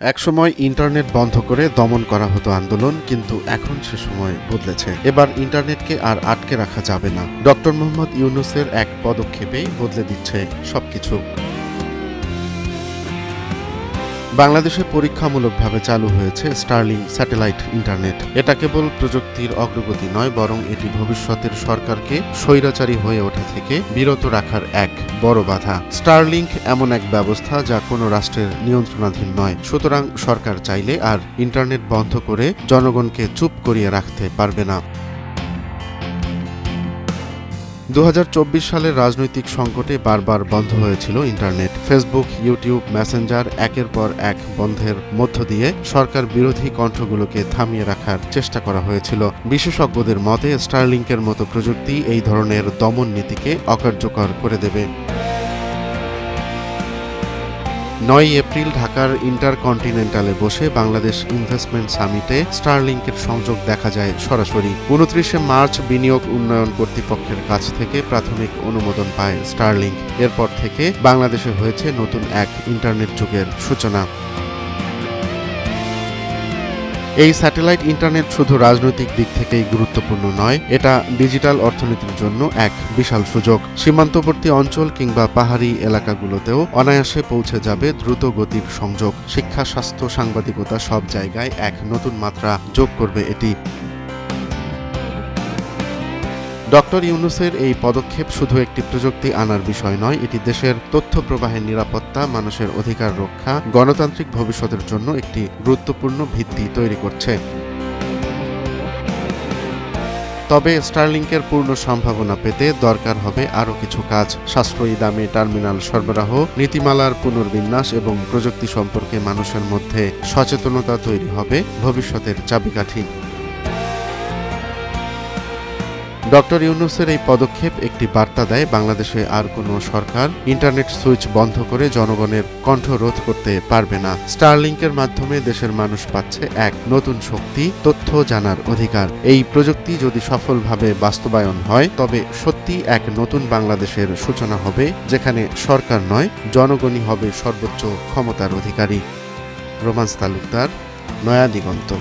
একসময় ইন্টারনেট বন্ধ করে দমন করা হতো আন্দোলন, কিন্তু এখন সে সময় বদলেছে। এবার ইন্টারনেটকে আর আটকে রাখা যাবে না। ডক্টর মোহাম্মদ ইউনূসের এক পদক্ষেপেই বদলে দিচ্ছে সবকিছু। বাংলাদেশে পরীক্ষামূলকভাবে চালু হয়েছে স্টারলিংক স্যাটেলাইট ইন্টারনেট। এটা কেবল প্রযুক্তির অগ্রগতি নয়, বরং এটি ভবিষ্যতের সরকারকে স্বৈরাচারী হয়ে ওঠা থেকে বিরত রাখার এক বড় বাধা। স্টারলিংক এমন এক ব্যবস্থা যা কোনো রাষ্ট্রের নিয়ন্ত্রণাধীন নয়, সুতরাং সরকার চাইলে আর ইন্টারনেট বন্ধ করে জনগণকে চুপ করিয়ে রাখতে পারবে না। 2024 সালের রাজনৈতিক সংকটে বারবার বন্ধ হয়েছিল ইন্টারনেট। ফেসবুক, ইউটিউব, মেসেঞ্জার একের পর এক বন্ধের মধ্য দিয়ে সরকার বিরোধী কণ্ঠগুলোকে থামিয়ে রাখার চেষ্টা করা হয়েছিল। বিশেষজ্ঞদের মতে স্টারলিংকের মতো প্রযুক্তি এই ধরনের দমন নীতিকে অকার্যকর করে দেবে। 9 এপ্রিল ঢাকার ইন্টারকন্টিনেন্টালে বসে বাংলাদেশ ইনভেস্টমেন্ট সামিটে স্টারলিংকের সংযোগ দেখা যায় সরাসরি। 29 মার্চ বিনিয়োগ উন্নয়ন কর্তৃপক্ষের কাছ থেকে প্রাথমিক অনুমোদন পায় স্টারলিংক। এরপর থেকে বাংলাদেশে হয়েছে নতুন এক ইন্টারনেট যুগের সূচনা। এই স্যাটেলাইট ইন্টারনেট শুধু রাজনৈতিক দিক থেকেই গুরুত্বপূর্ণ নয়, এটা ডিজিটাল অর্থনীতির জন্য এক বিশাল সুযোগ। সীমান্তবর্তী অঞ্চল কিংবা পাহাড়ি এলাকাগুলোতেও অনায়াসে পৌঁছে যাবে দ্রুত গতির সংযোগ। শিক্ষা, স্বাস্থ্য, সাংবাদিকতা সব জায়গায় এক নতুন মাত্রা যোগ করবে এটি। ডক্টর ইউনূসের এই পদক্ষেপ শুধু একটি প্রযুক্তি আনার বিষয় নয়, এটি দেশের তথ্য প্রবাহের নিরাপত্তা, মানুষের অধিকার রক্ষা, গণতান্ত্রিক ভবিষ্যতের জন্য একটি গুরুত্বপূর্ণ ভিত্তি তৈরি করছে। তবে স্টারলিংকের পূর্ণ সম্ভাবনা পেতে দরকার হবে আরও কিছু কাজ। সাশ্রয়ী দামে টার্মিনাল সরবরাহ, নীতিমালার পুনর্বিন্যাস এবং প্রযুক্তি সম্পর্কে মানুষের মধ্যে সচেতনতা তৈরি হবে ভবিষ্যতের চাবিকাঠি। ডক্টর ইউনূসের এই পদক্ষেপ একটি বার্তা দেয়, বাংলাদেশে আর কোনো সরকার ইন্টারনেট সুইচ বন্ধ করে জনগণের কণ্ঠ রোধ করতে পারবে না। স্টারলিংকের মাধ্যমে দেশের মানুষ পাচ্ছে এক নতুন শক্তি, তথ্য জানার অধিকার। এই প্রযুক্তি যদি সফলভাবে বাস্তবায়ন হয়, তবে সত্যি এক নতুন বাংলাদেশের সূচনা হবে, যেখানে সরকার নয়, জনগণই হবে সর্বোচ্চ ক্ষমতার অধিকারী। রোমান্স তালুকদার, নয়া দিগন্ত।